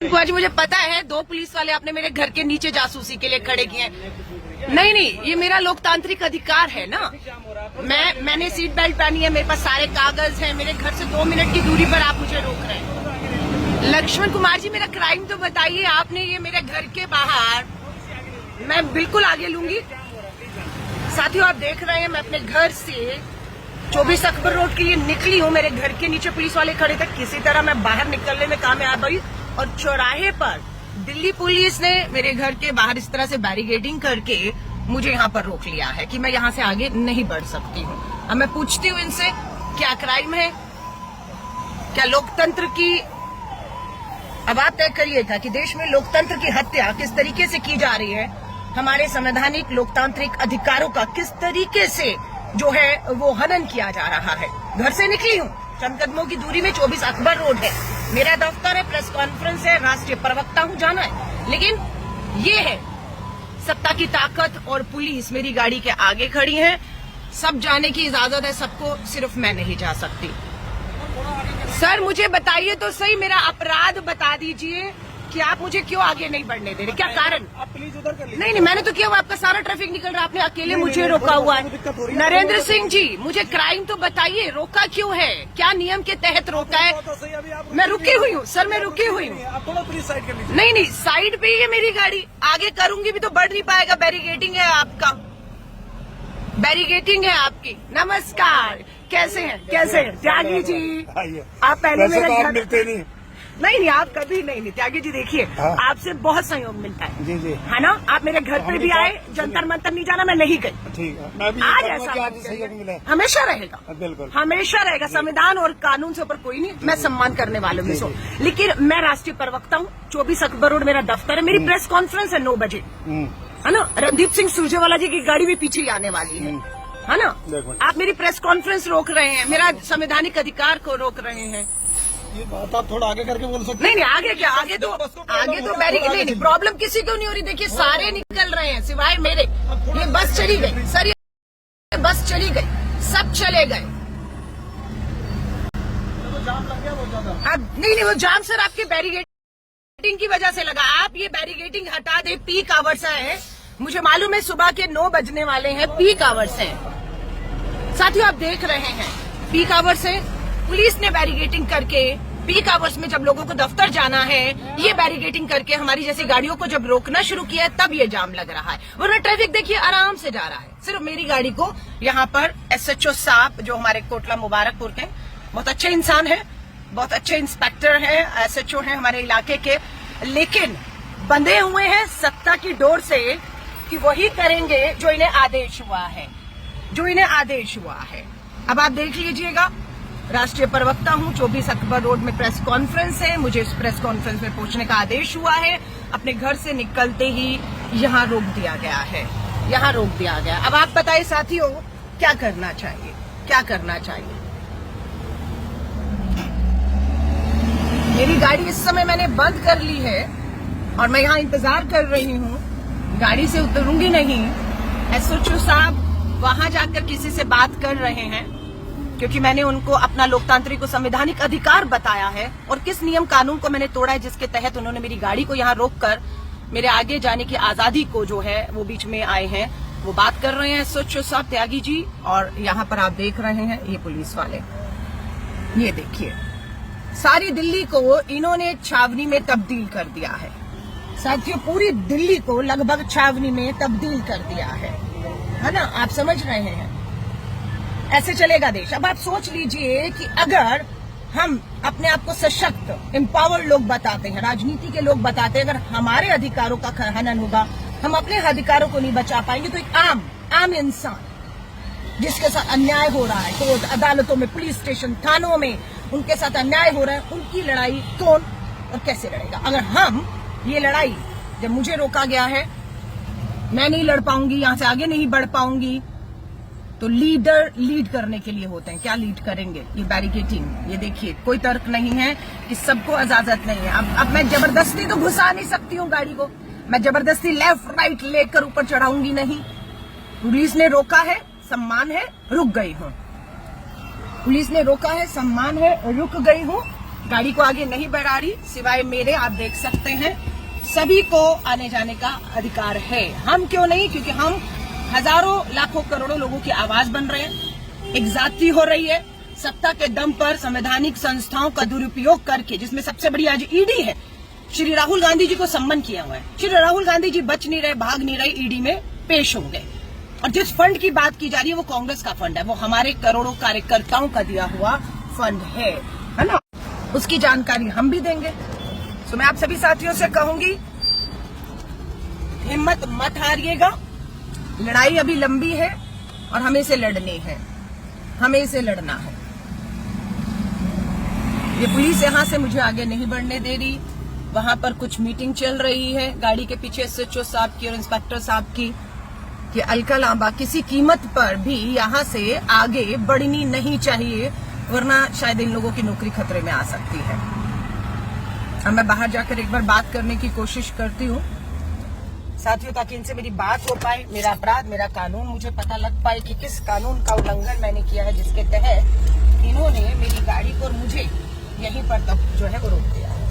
आज मुझे पता है 2 पुलिस वाले आपने मेरे घर के नीचे जासूसी के लिए खड़े किए हैं। नहीं, ये मेरा लोकतांत्रिक अधिकार है ना। मैंने सीट बेल्ट पहनी है, मेरे पास सारे कागज हैं। मेरे घर से 2 मिनट की दूरी पर आप मुझे रोक रहे हैं। लक्ष्मण कुमार जी, मेरा क्राइम तो बताइए। आपने ये मेरे घर के बाहर, मैं बिल्कुल आगे लूंगी। साथियों, आप देख रहे हैं मैं अपने घर से 24 अकबर रोड के लिए निकली हूँ। मेरे घर के नीचे पुलिस वाले खड़े थे। किसी तरह मैं बाहर निकलने में कामयाब हुई और चौराहे पर दिल्ली पुलिस ने मेरे घर के बाहर इस तरह से बैरिकेडिंग करके मुझे यहाँ पर रोक लिया है कि मैं यहाँ से आगे नहीं बढ़ सकती हूँ। अब मैं पूछती हूँ इनसे, क्या क्राइम है? क्या लोकतंत्र की, अब आप तय करिएगा कि देश में लोकतंत्र की हत्या किस तरीके से की जा रही है। हमारे संवैधानिक लोकतांत्रिक अधिकारों का किस तरीके से जो है वो हनन किया जा रहा है। घर से निकली हूँ, चंद कदमों की दूरी में 24 अकबर रोड है, मेरा दफ्तर है, प्रेस कॉन्फ्रेंस है, राष्ट्रीय प्रवक्ता हूँ, जाना है। लेकिन ये है सत्ता की ताकत और पुलिस मेरी गाड़ी के आगे खड़ी है। सब जाने की इजाजत है सबको, सिर्फ मैं नहीं जा सकती। सर मुझे बताइए तो सही, मेरा अपराध बता दीजिए कि आप मुझे क्यों आगे नहीं बढ़ने दे रहे, क्या कारण? आप प्लीज उधर कर लीजिए। नहीं, मैंने तो किया हुआ, आपका सारा ट्रैफिक निकल रहा है, आपने अकेले मुझे रोका हुआ है। नरेंद्र सिंह जी, मुझे क्राइम तो बताइए, रोका क्यों है? क्या नियम के तहत रोका है? मैं रुकी हुई हूँ सर, मैं रुकी हुई हूँ। आप थोड़ा प्लीज साइड कर लीजिए। नहीं, साइड पे ही है मेरी गाड़ी, आगे करूंगी भी तो बढ़ नहीं पाएगा। बैरिकेडिंग है आपका, बैरिकेडिंग है आपकी। नमस्कार, कैसे हैं त्यागी जी? आप पहले मेरे घर मिलते नहीं, आप कभी नहीं त्यागी जी। देखिए, आपसे बहुत सहयोग मिलता है जी, है ना। आप मेरे घर पे भी आए, जंतर मंतर नहीं जाना, मैं नहीं गई। ठीक है, मैं भी आज ऐसा हमेशा रहेगा, बिल्कुल हमेशा रहेगा। संविधान और कानून से ऊपर कोई नहीं। मैं सम्मान करने वालों में से, लेकिन मैं राष्ट्रीय प्रवक्ता हूँ। 24 अकबर रोड मेरा दफ्तर है, मेरी प्रेस कॉन्फ्रेंस है 9 बजे, है ना। रणदीप सिंह सुरजेवाला जी की गाड़ी भी पीछे ही आने वाली है ना। आप मेरी प्रेस कॉन्फ्रेंस रोक रहे हैं, मेरा संवैधानिक अधिकार को रोक रहे हैं। ये बात आप थोड़ा आगे करके बोल सकते। नहीं, आगे क्या, आगे तो बैरिकेड नहीं, प्रॉब्लम किसी को नहीं हो रही। देखिए, सारे निकल रहे हैं सिवाय मेरे। ये बस चली गई सर, ये बस चली गई, सब चले गए। अब नहीं, वो जाम सर आपके बैरिकेडिंग की वजह से लगा। आप ये बैरिकेडिंग हटा दे। पीक आवर्स है, मुझे मालूम है सुबह के 9 बजने वाले हैं, पीक आवर्स है। साथियों, आप देख रहे हैं पीक आवर्स है। पुलिस ने बैरिकेडिंग करके पीक आवर्स में जब लोगों को दफ्तर जाना है, ये बैरिकेडिंग करके हमारी जैसी गाड़ियों को जब रोकना शुरू किया है, तब ये जाम लग रहा है। वरना ट्रैफिक देखिए आराम से जा रहा है। सिर्फ मेरी गाड़ी को यहाँ पर SHO साहब, जो हमारे कोटला मुबारकपुर के बहुत अच्छे इंसान है, बहुत अच्छे इंस्पेक्टर हैं, SHO हैं हमारे इलाके के, लेकिन बंधे हुए हैं सत्ता की डोर से कि वही करेंगे जो इन्हें आदेश हुआ है, अब आप देख लीजिएगा। राष्ट्रीय प्रवक्ता हूँ, 24 अकबर रोड में प्रेस कॉन्फ्रेंस है, मुझे इस प्रेस कॉन्फ्रेंस में पहुंचने का आदेश हुआ है। अपने घर से निकलते ही यहाँ रोक दिया गया है, यहाँ रोक दिया गया। अब आप बताइए साथियों, क्या करना चाहिए? मेरी गाड़ी इस समय मैंने बंद कर ली है और मैं यहाँ इंतजार कर रही हूँ, गाड़ी से उतरूंगी नहीं। SHO साहब वहां जाकर किसी से बात कर रहे हैं, क्योंकि मैंने उनको अपना लोकतांत्रिक और संवैधानिक अधिकार बताया है और किस नियम कानून को मैंने तोड़ा है, जिसके तहत उन्होंने मेरी गाड़ी को यहाँ रोककर मेरे आगे जाने की आजादी को जो है वो बीच में आए हैं। वो बात कर रहे हैं SHO साहब, त्यागी जी। और यहाँ पर आप देख रहे हैं ये पुलिस वाले, ये देखिए, सारी दिल्ली को इन्होंने छावनी में तब्दील कर दिया है। साथियों, पूरी दिल्ली को लगभग छावनी में तब्दील कर दिया है ना। आप समझ रहे हैं, ऐसे चलेगा देश। अब आप सोच लीजिए कि अगर हम अपने आप को सशक्त, एम्पावर्ड लोग बताते हैं, राजनीति के लोग बताते हैं, अगर हमारे अधिकारों का हनन होगा, हम अपने अधिकारों को नहीं बचा पाएंगे, तो एक आम इंसान जिसके साथ अन्याय हो रहा है, कोर्ट अदालतों में, पुलिस स्टेशन, थानों में उनके साथ अन्याय हो रहा है, उनकी लड़ाई कौन और कैसे लड़ेगा? अगर हम ये लड़ाई, जब मुझे रोका गया है, मैं नहीं लड़ पाऊंगी, यहां से आगे नहीं बढ़ पाऊंगी, तो लीडर लीड करने के लिए होते हैं। क्या लीड करेंगे? ये बैरिकेडिंग, ये देखिए, कोई तर्क नहीं है कि सबको इजाजत नहीं है। अब मैं जबरदस्ती तो घुसा नहीं सकती हूँ गाड़ी को, मैं जबरदस्ती लेफ्ट राइट लेकर ऊपर चढ़ाऊंगी नहीं। पुलिस ने रोका है, सम्मान है, रुक गई हूँ। पुलिस ने रोका है, सम्मान है, रुक गई हूँ। गाड़ी को आगे नहीं बढ़ा रही, सिवाय मेरे। आप देख सकते हैं सभी को आने जाने का अधिकार है। हम क्यों नहीं? क्योंकि हम हजारों लाखों करोड़ों लोगों की आवाज बन रहे हैं। एक जाति हो रही है सत्ता के दम पर, संवैधानिक संस्थाओं का दुरुपयोग करके, जिसमें सबसे बड़ी आज ईडी है। श्री राहुल गांधी जी को सम्मन किया हुआ है। श्री राहुल गांधी जी बच नहीं रहे, भाग नहीं रहे, ईडी में पेश हो गए। और जिस फंड की बात की जा रही है वो कांग्रेस का फंड है, वो हमारे करोड़ों कार्यकर्ताओं का दिया हुआ फंड है ना? उसकी जानकारी हम भी देंगे। तो मैं आप सभी साथियों से कहूंगी, हिम्मत मत हारिएगा। लड़ाई अभी लंबी है और हमें इसे लड़नी है, हमें इसे लड़ना है। ये पुलिस यहां से मुझे आगे नहीं बढ़ने दे रही। वहां पर कुछ मीटिंग चल रही है गाड़ी के पीछे एसएचओ साहब की और इंस्पेक्टर साहब की, कि अलका लांबा किसी कीमत पर भी यहां से आगे बढ़नी नहीं चाहिए, वरना शायद इन लोगों की नौकरी खतरे में आ सकती है। अब मैं बाहर जाकर एक बार बात करने की कोशिश करती हूँ साथियों, ताकि इनसे मेरी बात हो पाए, मेरा अपराध, मेरा कानून मुझे पता लग पाए कि किस कानून का उल्लंघन मैंने किया है, जिसके तहत इन्होंने मेरी गाड़ी को और मुझे यहीं पर तक जो है वो रोक दिया है।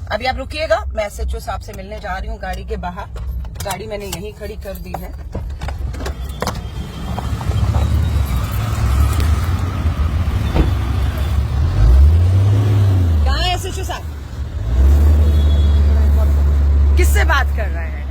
अभी आप रुकिएगा, मैं एसएचओ साहब से मिलने जा रही हूँ गाड़ी के बाहर। गाड़ी मैंने यहीं खड़ी कर दी है। कहाँ है एसएचओ साहब? किससे बात कर रहे हैं?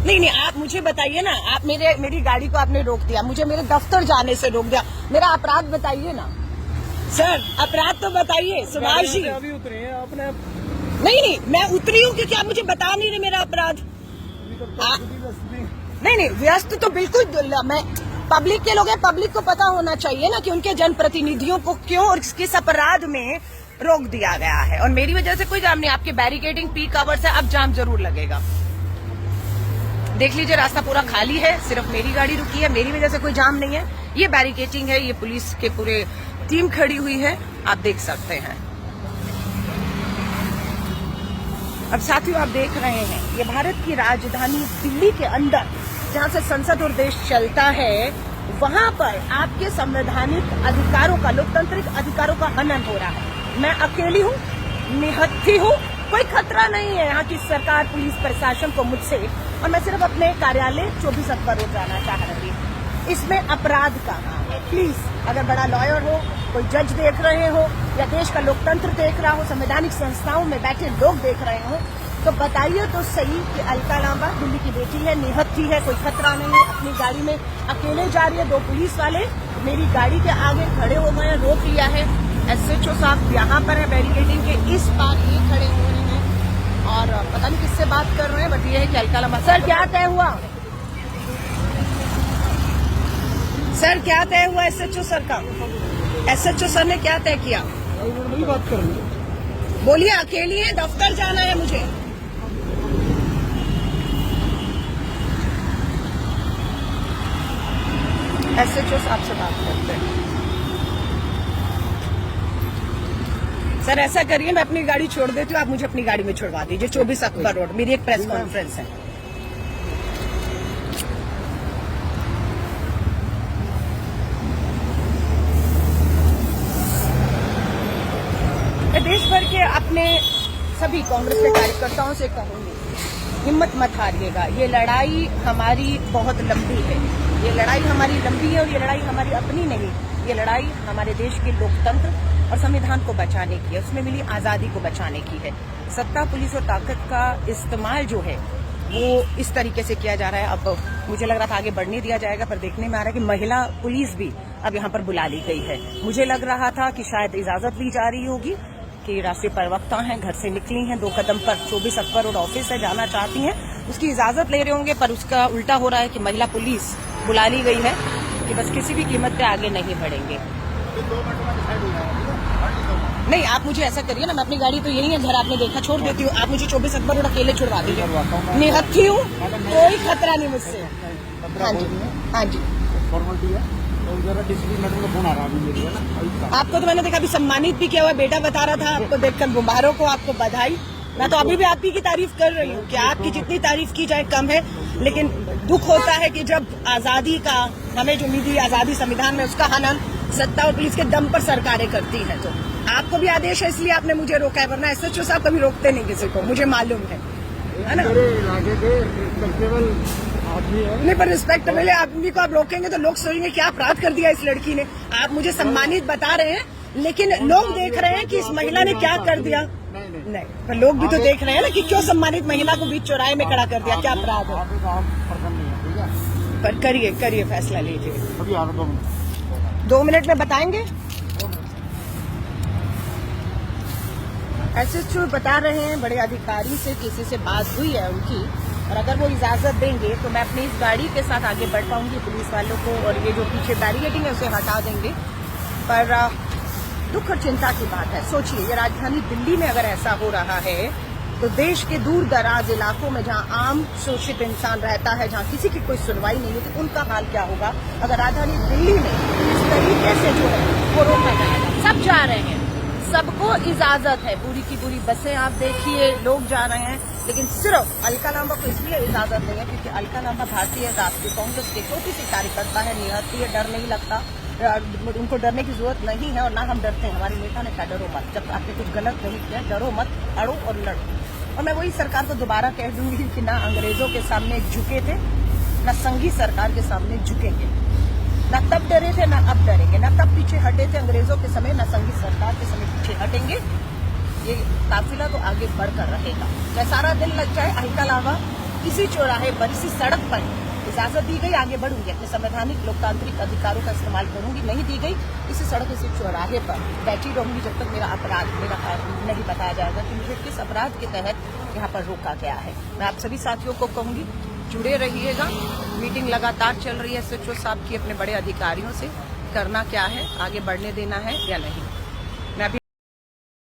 नहीं, आप मुझे बताइए ना। आप मेरी गाड़ी को आपने रोक दिया, मुझे मेरे दफ्तर जाने से रोक दिया। मेरा अपराध बताइए ना सर, अपराध तो बताइए। सुभाष जी अभी उतरे हैं आपने? नहीं, मैं उतरी हूँ क्योंकि आप मुझे बता नहीं रहे मेरा अपराध। नहीं, व्यस्त तो बिल्कुल मैं। पब्लिक के लोग हैं, पब्लिक को पता होना चाहिए ना कि उनके जनप्रतिनिधियों को क्यों और किस अपराध में रोक दिया गया है। और मेरी वजह से कोई जाम नहीं। आपके बैरिकेडिंग पीक आवर्स है, अब जाम जरूर लगेगा। देख लीजिए रास्ता पूरा खाली है, सिर्फ मेरी गाड़ी रुकी है, मेरी वजह से कोई जाम नहीं है। ये बैरिकेडिंग है, ये पुलिस के पूरे टीम खड़ी हुई है, आप देख सकते हैं। अब साथियों आप देख रहे हैं, ये भारत की राजधानी दिल्ली के अंदर, जहां से संसद और देश चलता है, वहां पर आपके संवैधानिक अधिकारों का, लोकतांत्रिक अधिकारों का हनन हो रहा है। मैं अकेली हूँ, निहत्थी हूँ, कोई खतरा नहीं है यहाँ की सरकार, पुलिस प्रशासन को मुझसे। और मैं सिर्फ अपने कार्यालय 24 अक्टूबर रोड जाना चाह रही हूँ। इसमें अपराध कहाँ है? प्लीज, अगर बड़ा लॉयर हो, कोई जज देख रहे हो, या देश का लोकतंत्र देख रहा हो, संवैधानिक संस्थाओं में बैठे लोग देख रहे हो, तो बताइए तो सही कि अलका लांबा दिल्ली की बेटी है, निहत्थी है, कोई खतरा नहीं है, अपनी गाड़ी में अकेले जा रही है। 2 पुलिस वाले मेरी गाड़ी के आगे खड़े हो गए, रोक लिया है। एसएचओ साहब यहाँ पर है, बैरिकेडिंग के इस पार ये खड़े हुए हैं और पता नहीं किससे बात कर रहे हैं, बट ये है कि अलका लांबा। सर क्या तय हुआ? सर क्या तय हुआ एसएचओ सर का? एसएचओ सर ने क्या तय किया? बात कर रही है। बोलिए, अकेली है, दफ्तर जाना है मुझे। एसएचओ साहब से बात करते हैं। सर ऐसा करिए, मैं अपनी गाड़ी छोड़ देती हूँ, आप मुझे अपनी गाड़ी में छोड़वा दीजिए। 24 अक्टूबर रोड, मेरी एक प्रेस कॉन्फ्रेंस है। मैं देश भर के अपने सभी कांग्रेस के कार्यकर्ताओं से कहूंगी, हिम्मत मत हारिएगा। ये लड़ाई हमारी बहुत लंबी है, ये लड़ाई हमारी लंबी है और ये लड़ाई हमारी अपनी नहीं, ये लड़ाई हमारे देश के लोकतंत्र और संविधान को बचाने की है, उसमें मिली आजादी को बचाने की है। सत्ता, पुलिस और ताकत का इस्तेमाल जो है वो इस तरीके से किया जा रहा है। अब मुझे लग रहा था आगे बढ़ने दिया जाएगा, पर देखने में आ रहा है कि महिला पुलिस भी अब यहाँ पर बुला ली गई है। मुझे लग रहा था कि शायद इजाजत ली जा रही होगी कि राष्ट्रीय प्रवक्ता हैं, घर से निकली हैं, 2 कदम पर 24 अक्टूबर रोड ऑफिस है, जाना चाहती हैं, उसकी इजाजत ले रहे होंगे, पर उसका उल्टा हो रहा है कि महिला पुलिस बुला ली गई है कि बस किसी भी कीमत पे आगे नहीं बढ़ेंगे। नहीं, आप मुझे ऐसा करिए ना, मैं अपनी गाड़ी तो यही है, घर आपने देखा, छोड़ देती हूँ। आप मुझे 24 अक्टूबर रोड अकेले छुड़वा दीजिए, निहत्थी हूँ, कोई खतरा नहीं मुझसे। हाँ जी, हाँ जी। आपको तो मैंने देखा अभी सम्मानित भी किया हुआ, बेटा बता रहा था आपको देखकर, मुबारक हो आपको, बधाई। मैं तो अभी भी आपकी की तारीफ कर रही हूँ कि आपकी जितनी तारीफ की जाए कम है। लेकिन दुख होता है कि जब आजादी का, हमें जो मिली आजादी संविधान में, उसका हनन सत्ता और पुलिस के दम पर सरकारें करती हैं। तो आपको भी आदेश है इसलिए आपने मुझे रोका है, वरना एसएचओ साहब कभी रोकते नहीं किसी को, मुझे मालूम है ना। मेरे इलाके के रिस्पेक्टेबल आदमी है। नहीं, पर रिस्पेक्टेबल आदमी को आप रोकेंगे तो लोग सोचेंगे क्या अपराध कर दिया इस लड़की ने। आप मुझे सम्मानित बता रहे हैं, लेकिन लोग देख रहे हैं कि इस महिला ने क्या कर दिया। नहीं, पर लोग भी तो देख रहे हैं ना कि क्यों सम्मानित महिला को बीच चौराहे में खड़ा कर दिया, क्या अपराध है। पर करिए फैसला लीजिए। 2 मिनट में बताएंगे। एसएचओ बता रहे हैं बड़े अधिकारी से किसी से बात हुई है उनकी, और अगर वो इजाजत देंगे तो मैं अपनी इस गाड़ी के साथ आगे बढ़ पाऊंगी पुलिस वालों को, और ये जो पीछे बैरिकेडिंग है उसे हटा देंगे। पर दुख और चिंता की बात है। सोचिए, ये राजधानी दिल्ली में अगर ऐसा हो रहा है तो देश के दूर दराज इलाकों में जहां आम शोषित इंसान रहता है, जहां किसी की कोई सुनवाई नहीं होती, उनका हाल क्या होगा अगर राजधानी दिल्ली में इस तरीके से जो है वो रोका जाएगा। सब जा रहे हैं, सबको इजाजत है, पूरी की पूरी बसें आप देखिए, लोग जा रहे हैं, लेकिन सिर्फ अलका लांबा को इसलिए इजाजत नहीं है क्योंकि अलका लांबा भारतीय राष्ट्रीय कांग्रेस के छोटी सी कार्यकर्ता है, निहत्ती है, डर नहीं लगता, उनको डरने की जरूरत नहीं है, और ना हम डरते हैं। हमारे नेता ने कहा डरो मत, जब आपने कुछ गलत नहीं किया डरो मत, अड़ो और लड़ो। और मैं वही सरकार को दोबारा कह दूंगी कि ना अंग्रेजों के सामने झुके थे, ना संघी सरकार के सामने झुकेंगे, ना तब डरे थे ना अब डरेंगे, ना तब पीछे हटे थे अंग्रेजों के समय, ना संघी सरकार के समय पीछे हटेंगे। ये काफिला तो आगे बढ़कर रहेगा, चाहे सारा दिन लग जाए। अलका लांबा किसी चौराहे पर, इसी सड़क पर इजाजत दी गई, आगे बढ़ूंगी, अपने संवैधानिक लोकतांत्रिक अधिकारों का इस्तेमाल करूंगी। नहीं दी गई, इसी सड़क इसी चौराहे पर बैठी रहूंगी जब तक मेरा अपराध नहीं बताया जाएगा कि मुझे किस अपराध के तहत यहाँ पर रोका गया है। मैं आप सभी साथियों को कहूंगी, जुड़े रहिएगा। मीटिंग लगातार चल रही है एसएचओ साहब की अपने बड़े अधिकारियों से, करना क्या है, आगे बढ़ने देना है या नहीं।